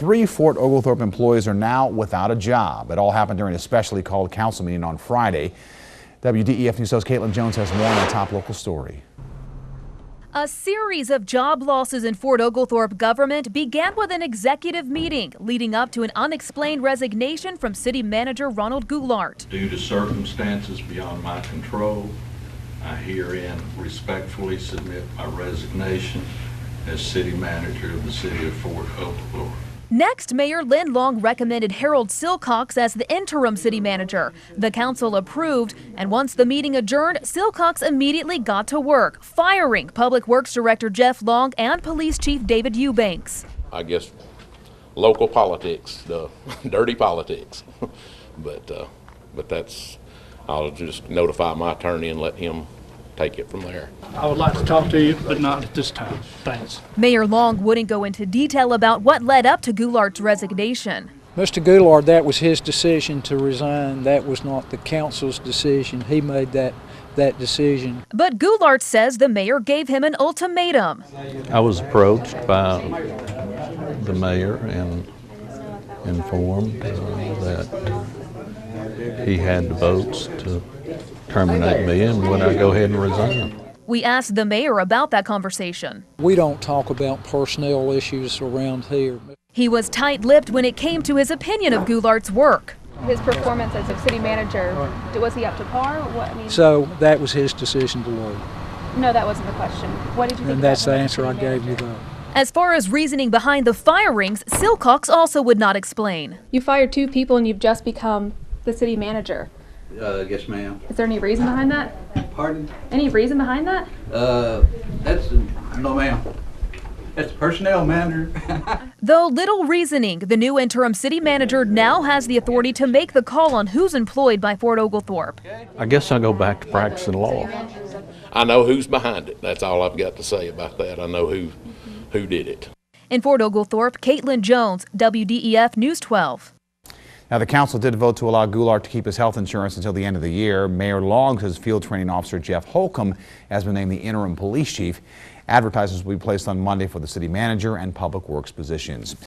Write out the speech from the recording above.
3 Fort Oglethorpe employees are now without a job. It all happened during a specially called council meeting on Friday. WDEF News host Caitlin Jones has more on the top local story. A series of job losses in Fort Oglethorpe government began with an executive meeting leading up to an unexplained resignation from City Manager Ronald Goulart. Due to circumstances beyond my control, I herein respectfully submit my resignation as City Manager of the City of Fort Oglethorpe. Next, Mayor Lynn Long recommended Harold Silcox as the interim city manager. The council approved, and once the meeting adjourned, Silcox immediately got to work, firing Public Works Director Jeff Long and Police Chief David Eubanks. I guess local politics, the dirty politics, but that's, I'll just notify my attorney and let him take it from there. I would like to talk to you, but not at this time. Thanks. Mayor Long wouldn't go into detail about what led up to Goulart's resignation. Mr. Goulart, that was his decision to resign. That was not the council's decision. He made that decision. But Goulart says the mayor gave him an ultimatum. I was approached by the mayor and informed that he had the votes to terminate me, and would I go ahead and resign. We asked the mayor about that conversation. We don't talk about personnel issues around here. He was tight-lipped when it came to his opinion of Goulart's work. His performance as a city manager, was he up to par? So that was his decision to leave. No, that wasn't the question. What did you think? And that's the answer I gave you, though. As far as reasoning behind the firings, Silcox also would not explain. You fired 2 people and you've just become the city manager. Yes, ma'am. Is there any reason behind that? Pardon? Any reason behind that? No, ma'am. That's personnel manager. Though little reasoning, the new interim city manager now has the authority to make the call on who's employed by Fort Oglethorpe. I guess I'll go back to practicing law. I know who's behind it. That's all I've got to say about that. I know who did it. In Fort Oglethorpe, Caitlin Jones, WDEF News 12. Now, the council did vote to allow Goulart to keep his health insurance until the end of the year. Mayor Long says field training officer Jeff Holcomb has been named the interim police chief. Advertisements will be placed on Monday for the city manager and public works positions.